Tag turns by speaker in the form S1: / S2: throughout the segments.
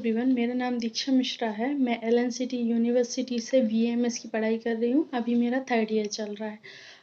S1: Everyone, मेरा नाम दीक्षा मिश्रा है। मैं एलएनसीटी यूनिवर्सिटी से बीएमएस की पढ़ाई कर रही हूँ। अभी मेरा 3rd ईयर चल रहा है।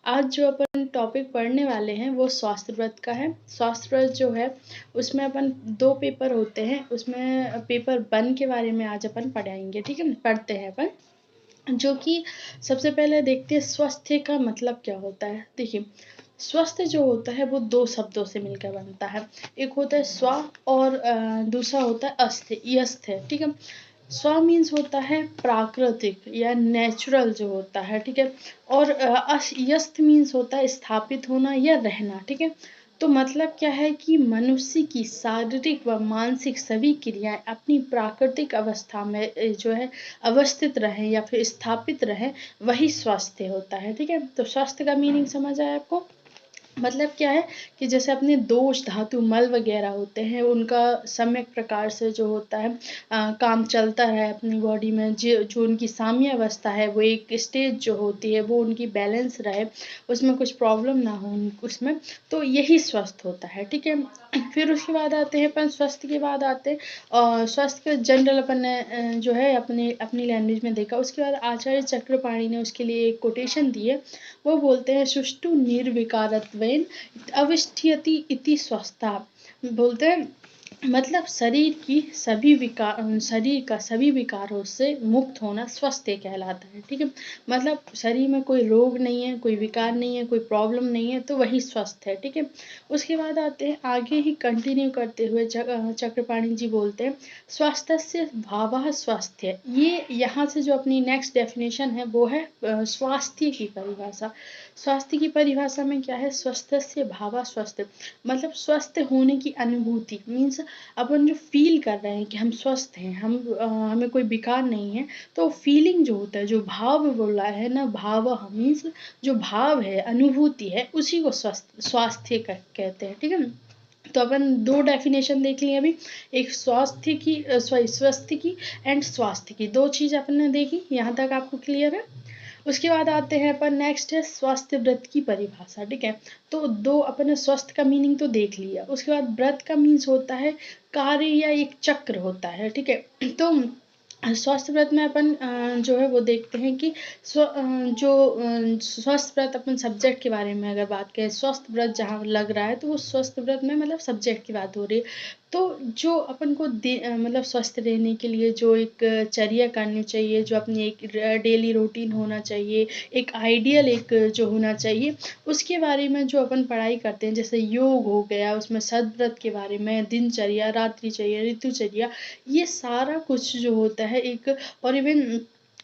S1: आज जो अपन टॉपिक पढ़ने वाले हैं वो स्वास्थ्य व्रत का है। स्वास्थ्य व्रत जो है उसमें अपन 2 पेपर होते हैं, उसमें पेपर 1 के बारे में आज अपन पढ़ाएंगे। ठीक है, पढ़ते हैं अपन। जो कि सबसे पहले देखते हैं स्वास्थ्य का मतलब क्या होता है। देखिए, स्वस्थ जो होता है वो 2 शब्दों से मिलकर बनता है। एक होता है स्व और दूसरा होता है अस्थ, यस्थ है। ठीक है, स्व मीन्स होता है प्राकृतिक या नेचुरल जो होता है। ठीक है, और यस्थ मीन्स होता है स्थापित होना या रहना। ठीक है, तो मतलब क्या है कि मनुष्य की शारीरिक व मानसिक सभी क्रियाएं अपनी प्राकृतिक अवस्था में जो है अवस्थित रहे या फिर स्थापित रहे, वही स्वास्थ्य होता है। ठीक है, तो स्वास्थ्य का मीनिंग समझ आया आपको। मतलब क्या है कि जैसे अपने दोष धातु मल वगैरह होते हैं, उनका सम्यक प्रकार से जो होता है काम चलता रहे अपनी बॉडी में। जो उनकी साम्य अवस्था है, वो एक स्टेज जो होती है वो उनकी बैलेंस रहे, उसमें कुछ प्रॉब्लम ना हो उसमें, तो यही स्वस्थ होता है। ठीक है, फिर उसके बाद आते हैं अपन स्वास्थ्य के बाद आते हैं और स्वास्थ्य के जनरल अपन ने जो है अपनी लैंग्वेज में देखा। उसके बाद आचार्य चक्रपाणी ने उसके लिए एक कोटेशन दी है। वो बोलते हैं सुष्ठु निर्विकारत्वेन अविष्ठ्यति इति स्वस्था। बोलते हैं मतलब शरीर का सभी विकारों से मुक्त होना स्वास्थ्य कहलाता है। ठीक है, मतलब शरीर में कोई रोग नहीं है, कोई विकार नहीं है, कोई प्रॉब्लम नहीं है, तो वही स्वस्थ है। ठीक है, उसके बाद आते हैं आगे ही कंटिन्यू करते हुए चक्रपाणी जी बोलते हैं स्वास्थ्य से भावः स्वास्थ्य। ये यहाँ से जो अपनी नेक्स्ट डेफिनेशन है वो है स्वास्थ्य की परिभाषा। स्वास्थ्य की परिभाषा में क्या है, स्वस्थ से भावा स्वस्थ, मतलब स्वस्थ होने की अनुभूति। मीन्स अपन जो फील कर रहे हैं कि हम स्वस्थ हैं, हमें कोई विकार नहीं है, तो फीलिंग जो होता है, जो भाव बोला है ना, भाव मीन्स जो भाव है, अनुभूति है, उसी को स्वास्थ्य कहते हैं। ठीक है, तो अपन 2 डेफिनेशन देख लिए अभी, एक स्वास्थ्य की स्वास्थ्य की एंड स्वास्थ्य की, 2 चीज़ अपन ने देखी। यहाँ तक आपको क्लियर है। उसके बाद आते हैं अपन नेक्स्ट है स्वास्थ्य व्रत की परिभाषा। ठीक है, तो 2 अपन ने स्वस्थ का मीनिंग तो देख लिया। उसके बाद व्रत का मीन्स होता है कार्य या एक चक्र होता है। ठीक है, तो स्वास्थ्य व्रत में अपन जो है वो देखते हैं कि जो स्वस्थ व्रत अपन सब्जेक्ट के बारे में अगर बात करें, स्वस्थ व्रत जहाँ लग रहा है तो वो स्वस्थ व्रत में मतलब सब्जेक्ट की बात हो रही है। तो जो अपन को मतलब स्वस्थ रहने के लिए जो एक चर्या करनी चाहिए, जो अपनी एक डेली रूटीन होना चाहिए, एक आइडियल एक जो होना चाहिए, उसके बारे में जो अपन पढ़ाई करते हैं, जैसे योग हो गया, उसमें सदव्रत के बारे में, दिनचर्या, रात्रिचर्या, ऋतुचर्या, ये सारा कुछ जो होता है एक। और इवन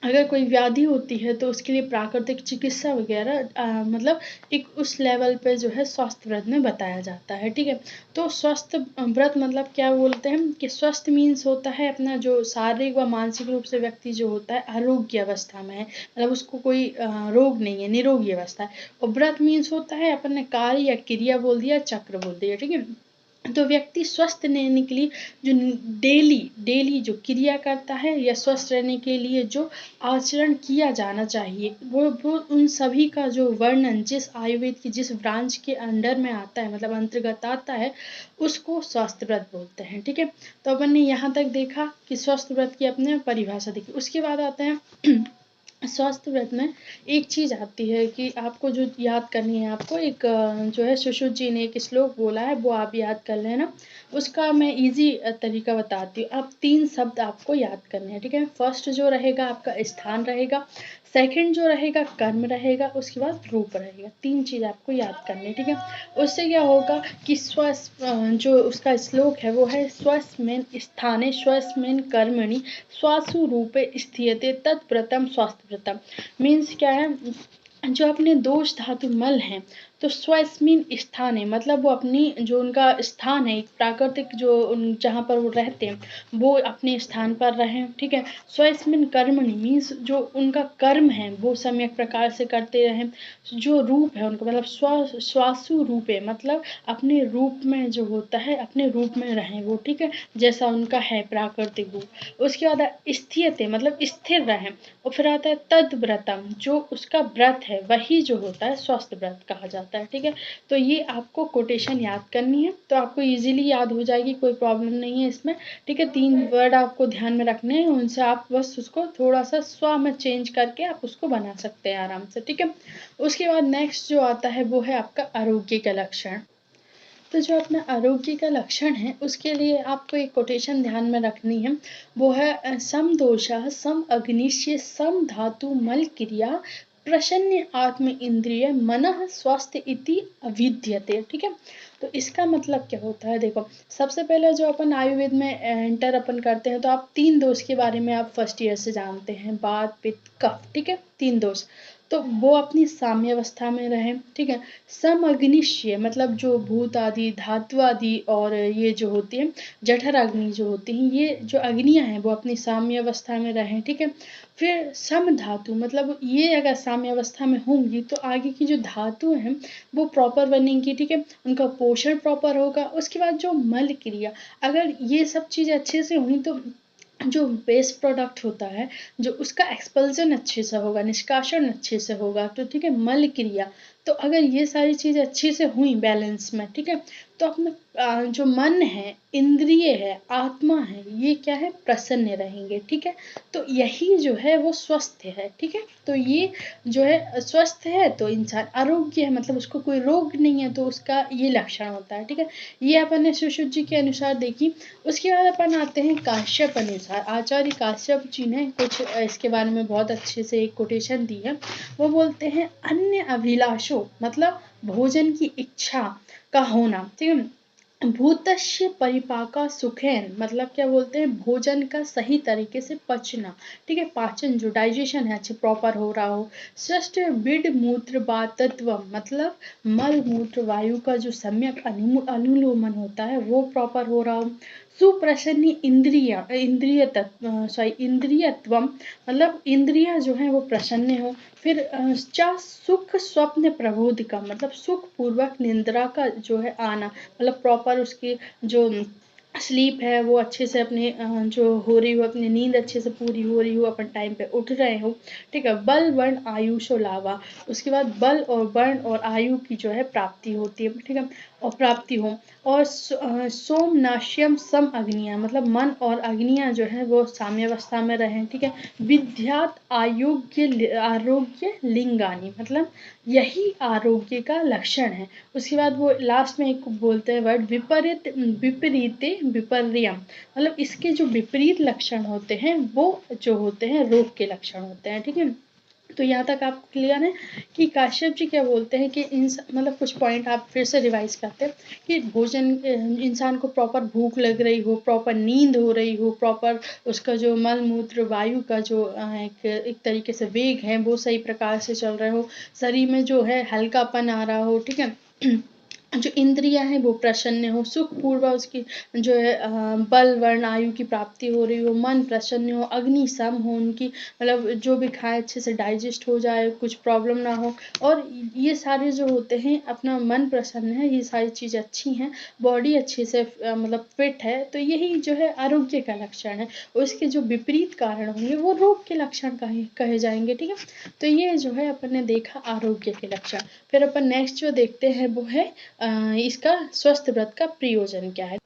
S1: अगर कोई व्याधि होती है तो उसके लिए प्राकृतिक चिकित्सा वगैरह मतलब एक उस लेवल पे जो है स्वास्थ्य व्रत में बताया जाता है। ठीक है, तो स्वस्थ व्रत मतलब क्या बोलते हैं कि स्वस्थ मीन्स होता है अपना जो शारीरिक व मानसिक रूप से व्यक्ति जो होता है आरोग्य अवस्था में है, मतलब उसको कोई रोग नहीं है, निरोगी अवस्था है। और व्रत मीन्स होता है अपन ने कार्य या क्रिया बोल दिया, चक्र बोल दिया। ठीक है, तो व्यक्ति स्वस्थ रहने के लिए जो डेली जो क्रिया करता है या स्वस्थ रहने के लिए जो आचरण किया जाना चाहिए, वो उन सभी का जो वर्णन जिस आयुर्वेद की जिस ब्रांच के अंडर में आता है, मतलब अंतर्गत आता है, उसको स्वास्थ्य व्रत बोलते हैं। ठीक है, तो अपन ने यहाँ तक देखा कि स्वास्थ्य व्रत की अपने परिभाषा देखी। उसके बाद आते हैं स्वास्थ्य व्रत में एक चीज़ आती है कि आपको जो याद करनी है, आपको एक जो है सुश्रुत जी ने एक श्लोक बोला है, वो आप याद कर लेना। उसका मैं इजी तरीका बताती हूँ। आप 3 शब्द आपको याद करने हैं। ठीक है, फर्स्ट जो रहेगा आपका स्थान रहेगा, सेकंड जो रहेगा कर्म रहेगा, उसके बाद रूप रहेगा। 3 चीज़ आपको याद करनी है। ठीक है, उससे क्या होगा कि जो उसका श्लोक है वो है स्वस्मिन् स्थाने स्वस्मिन् कर्मणि स्वासु रूपे स्थियते तत्व्रतम स्वास्थ्य व्रतम। मीन्स क्या है, जो अपने दोष धातु मल हैं, तो स्वस्मिन स्थान है, मतलब वो अपनी जो उनका स्थान है, एक प्राकृतिक जो जहाँ पर वो रहते हैं, वो अपने स्थान पर रहें। ठीक है, स्वस्मिन कर्मणि मीन्स जो उनका कर्म है वो सम्यक प्रकार से करते रहें। जो रूप है उनका, मतलब स्वासु रूपे, मतलब अपने रूप में जो होता है अपने रूप में रहें वो। ठीक है, जैसा उनका है प्राकृतिक रूप। उसके बाद स्थियते मतलब स्थिर रहें। और फिर आता है तद व्रतम, जो उसका व्रत है वही जो होता है स्वस्थ व्रत कहा जाता है। जाता है, ठीक है। तो ये आपको कोटेशन याद करनी है, तो आपको इजीली याद हो जाएगी, कोई प्रॉब्लम नहीं है इसमें, ठीक है। 3 वर्ड आपको ध्यान में रखने हैं, उनसे आप बस उसको थोड़ा सा स्व में चेंज करके आप उसको बना सकते हैं आराम से, ठीक है। उसके बाद नेक्स्ट जो आता है वो है आपका आरोग्य का लक्षण। तो जो अपना आरोग्य का लक्षण है उसके लिए आपको एक कोटेशन ध्यान में रखनी है, वो है सम दोषः सम अग्निश्य सम धातु मल क्रिया प्रसन्न आत्म इंद्रिय मनः स्वास्थ्य इति अविद्यते, ठीक है। तो इसका मतलब क्या होता है, देखो सबसे पहले जो अपन आयुर्वेद में एंटर अपन करते हैं, तो आप 3 दोष के बारे में आप फर्स्ट ईयर से जानते हैं, वात पित्त कफ, ठीक है, 3 दोष। तो वो अपनी साम्यावस्था में रहे, ठीक है। समअग्निश्य मतलब जो भूत आदि धातु आदि और ये जो होती है जठर अग्नि जो होती हैं, ये जो अग्नियां हैं वो अपनी साम्यावस्था में रहें, ठीक है। फिर सम धातु मतलब ये अगर साम्यावस्था में होंगी तो आगे की जो धातु हैं वो प्रॉपर बनेंगी, ठीक है, उनका पोषण प्रॉपर होगा। उसके बाद जो मल क्रिया, अगर ये सब चीज़ अच्छे से हुई तो जो वेस्ट प्रोडक्ट होता है जो उसका एक्सपल्जन अच्छे से होगा, निष्कासन अच्छे से होगा, तो ठीक है। मल क्रिया, तो अगर ये सारी चीज़ अच्छे से हुई बैलेंस में, ठीक है, तो अपना जो मन है, इंद्रिय है, आत्मा है, ये क्या है, प्रसन्न रहेंगे, ठीक है। तो यही जो है वो स्वस्थ है, ठीक है। तो ये जो है स्वस्थ है तो इंसान आरोग्य है, मतलब उसको कोई रोग नहीं है, तो उसका ये लक्षण होता है, ठीक है। ये अपन ने सुश्रुत जी के अनुसार देखी। उसके बाद अपन आते हैं काश्यप अनुसार, आचार्य काश्यप जी ने कुछ इसके बारे में बहुत अच्छे से एक कोटेशन दी है। वो बोलते हैं अन्य अभिलाषों मतलब भोजन की इच्छा का होना, ठीक है। भूतस्य परिपाका सुखेन मतलब क्या बोलते हैं, भोजन का सही तरीके से पचना, ठीक है, पाचन जो डाइजेशन है अच्छे प्रॉपर हो रहा हो। षष्ठ बिड मूत्र बातत्व मतलब मल मूत्र वायु का जो सम्यक अनुलोमन होता है वो प्रॉपर हो रहा हो। सुप्रसन्न इंद्रियत्व मतलब इंद्रिया जो है वो प्रसन्न हो। फिर सुख स्वप्न प्रबोध का मतलब सुख पूर्वक निंद्रा का जो है आना, मतलब प्रॉपर उसकी जो स्लीप है वो अच्छे से अपने जो हो रही हो, अपनी नींद अच्छे से पूरी हो रही हो, अपन टाइम पे उठ रहे हो, ठीक है। बल वर्ण आयुषो लावा, उसके बाद बल और वर्ण और आयु की जो है प्राप्ति होती है, ठीक है, और प्राप्ति हो। और सोम नाश्यम सम अग्नियां मतलब मन और अग्नियां जो है वो साम्यावस्था में रहें, ठीक है। विद्यात आरोग्य लिंगानी मतलब यही आरोग्य का लक्षण है। उसके बाद वो लास्ट में एक बोलते हैं वर्ड विपरीते विपर्यम मतलब इसके जो विपरीत लक्षण होते हैं वो जो होते हैं रोग के लक्षण होते हैं, ठीक है। तो यहाँ तक आपको क्लियर है कि काश्यप जी क्या बोलते हैं कि मतलब कुछ पॉइंट आप फिर से रिवाइज करते हैं कि भोजन इंसान को प्रॉपर भूख लग रही हो, प्रॉपर नींद हो रही हो, प्रॉपर उसका जो मल मूत्र वायु का जो एक तरीके से वेग है वो सही प्रकार से चल रहे हो, शरीर में जो है हल्कापन आ रहा हो, ठीक है। जो इंद्रियां हैं वो प्रसन्न हो, सुख पूर्व उसकी जो है बल वर्ण आयु की प्राप्ति हो रही हो, मन प्रसन्न हो, अग्नि सम हो उनकी मतलब जो भी खाए अच्छे से डाइजेस्ट हो जाए, कुछ प्रॉब्लम ना हो। और ये सारे जो होते हैं अपना मन प्रसन्न है, ये सारी चीज़ अच्छी हैं, बॉडी अच्छे से मतलब फिट है, तो यही जो है आरोग्य का लक्षण है। उसके जो विपरीत कारण होंगे वो रोग के लक्षण कहे जाएंगे, ठीक है। तो ये जो है अपन ने देखा आरोग्य के लक्षण। फिर अपन नेक्स्ट जो देखते हैं वो है इसका स्वस्थ व्रत का प्रयोजन क्या है।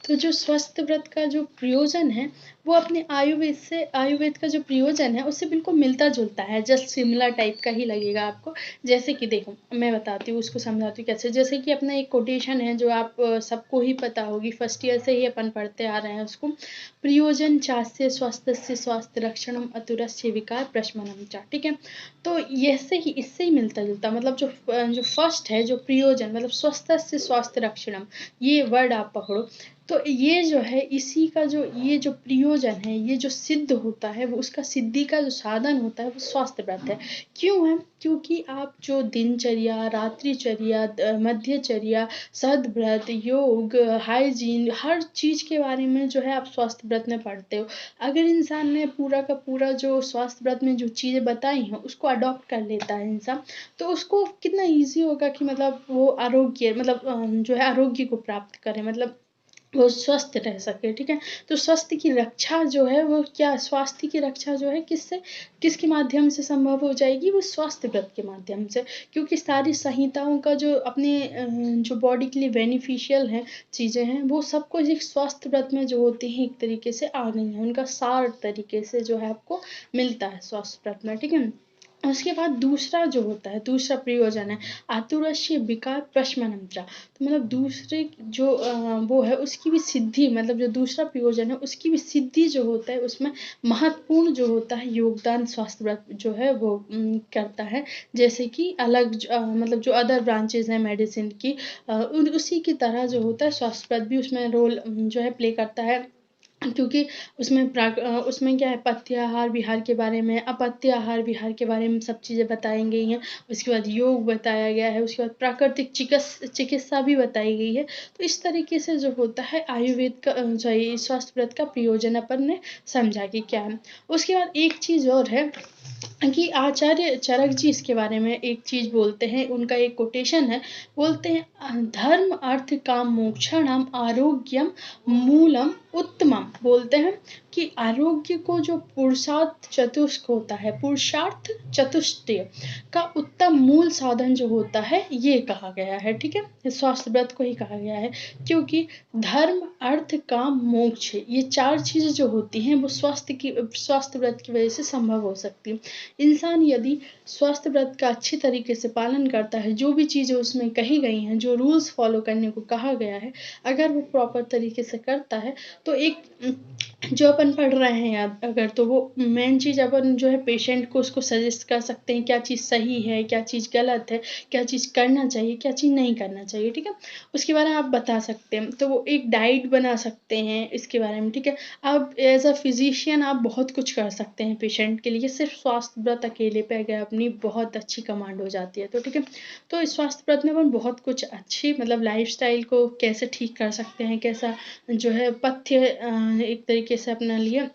S1: तो जो स्वस्थ व्रत का जो प्रयोजन है वो अपने आयुर्वेद का जो प्रयोजन है उससे बिल्कुल मिलता जुलता है, जस्ट सिमिलर टाइप का ही लगेगा आपको। जैसे कि देखो मैं बताती हूँ उसको समझाती हूँ कैसे। जैसे कि अपना एक कोटेशन है जो आप सबको ही पता होगी, फर्स्ट ईयर से ही अपन पढ़ते आ रहे हैं उसको, प्रयोजन चास्य स्वास्थ्य स्वास्थ्य रक्षणम अतुरस्य विकार प्रशमनम चा, ठीक है। तो ऐसे ही इससे ही मिलता जुलता मतलब जो फर्स्ट है जो प्रयोजन मतलब स्वस्थ स्वास्थ्य रक्षणम, ये वर्ड आप पकड़ो। तो ये जो है इसी का जो ये जो प्रयोजन है, ये जो सिद्ध होता है वो उसका सिद्धि का जो साधन होता है वो स्वास्थ्य व्रत है। क्यों है, क्योंकि आप जो दिनचर्या, रात्रिचर्या, मध्यचर्या, सदव्रत, योग, हाइजीन, हर चीज़ के बारे में जो है आप स्वास्थ्य व्रत में पढ़ते हो। अगर इंसान ने पूरा का पूरा जो स्वास्थ्य व्रत में जो चीज़ें बताई हैं उसको अडॉप्ट कर लेता है इंसान, तो उसको कितना ईजी होगा कि मतलब वो आरोग्य मतलब जो है आरोग्य को प्राप्त करे, मतलब वो स्वस्थ रह सके, ठीक है। तो स्वास्थ्य की रक्षा जो है वो क्या, स्वास्थ्य की रक्षा जो है किससे, किसके माध्यम से संभव हो जाएगी, वो स्वास्थ्य व्रत के माध्यम से, क्योंकि सारी संहिताओं का जो अपने जो बॉडी के लिए बेनिफिशियल है चीज़ें हैं, वो सब कुछ एक स्वास्थ्य व्रत में जो होती हैं एक तरीके से आ गई हैं, उनका सार तरीके से जो है आपको मिलता है स्वास्थ्य व्रत में, ठीक है। उसके बाद दूसरा जो होता है, दूसरा प्रयोजन है आतुरस्य विकार प्रशमनम। तो मतलब दूसरे जो वो है उसकी भी सिद्धि, मतलब जो दूसरा प्रयोजन है उसकी भी सिद्धि जो होता है उसमें महत्वपूर्ण जो होता है योगदान स्वास्थ्य व्रत जो है वो करता है। जैसे कि अलग मतलब जो अदर ब्रांचेज हैं मेडिसिन की, उसी की तरह जो होता है स्वास्थ्य व्रत भी उसमें रोल जो है प्ले करता है, क्योंकि उसमें क्या है, पथ्य आहार विहार के बारे में, अपत्य आहार विहार के बारे में सब चीज़ें बताई गई हैं। उसके बाद योग बताया गया है, उसके बाद प्राकृतिक चिकित्सा भी बताई गई है। तो इस तरीके से जो होता है आयुर्वेद का सॉरी स्वास्थ्य व्रत का प्रयोजन अपन ने समझा कि क्या है। उसके बाद एक चीज़ और है कि आचार्य चरक जी इसके बारे में एक चीज़ बोलते हैं, उनका एक कोटेशन है, बोलते हैं धर्म अर्थ काम मोक्षाणाम आरोग्यम मूलम उत्तमम। बोलते हैं कि आरोग्य को जो पुरुषार्थ चतुष्क होता है, पुरुषार्थ चतुष्टय का उत्तम मूल साधन जो होता है ये कहा गया है, ठीक है, स्वास्थ्य व्रत को ही कहा गया है, क्योंकि धर्म अर्थ काम मोक्ष ये चार चीज़ें जो होती हैं वो स्वास्थ्य व्रत की वजह से संभव हो सकती है। इंसान यदि स्वास्थ्य व्रत का अच्छी तरीके से पालन करता है, जो भी चीज़ें उसमें कही गई हैं, जो रूल्स फॉलो करने को कहा गया है, अगर वो प्रॉपर तरीके से करता है तो एक जो अपन पढ़ रहे हैं अगर, तो वो मेन चीज़ अपन जो है पेशेंट को उसको सजेस्ट कर सकते हैं क्या चीज़ सही है, क्या चीज़ गलत है, क्या चीज़ करना चाहिए, क्या चीज़ नहीं करना चाहिए, ठीक है। उसके बारे में आप बता सकते हैं, तो वो एक डाइट बना सकते हैं इसके बारे में, ठीक है। आप एज अ फिजिशियन आप बहुत कुछ कर सकते हैं पेशेंट के लिए, सिर्फ स्वास्थ्य व्रत अकेले पे अगर अपनी बहुत अच्छी कमांड हो जाती है तो, ठीक है। तो इस स्वास्थ्य व्रत में अपन बहुत कुछ अच्छी मतलब लाइफस्टाइल को कैसे ठीक कर सकते हैं, कैसा जो है पथ्य एक तरीके से अपना लिए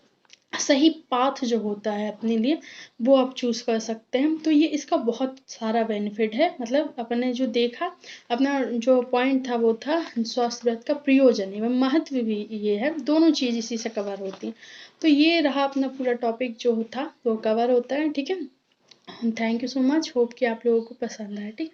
S1: सही पाथ जो होता है अपने लिए वो आप चूज कर सकते हैं। तो ये इसका बहुत सारा बेनिफिट है, मतलब अपने जो देखा अपना जो पॉइंट था वो था स्वास्थ्य व्रत का प्रयोजन एवं महत्व भी ये है, दोनों चीज इसी से कवर होती हैं। तो ये रहा अपना पूरा टॉपिक जो था वो कवर होता है, ठीक है। Thank you so much, hope कि आप लोगों को पसंद आया, ठीक।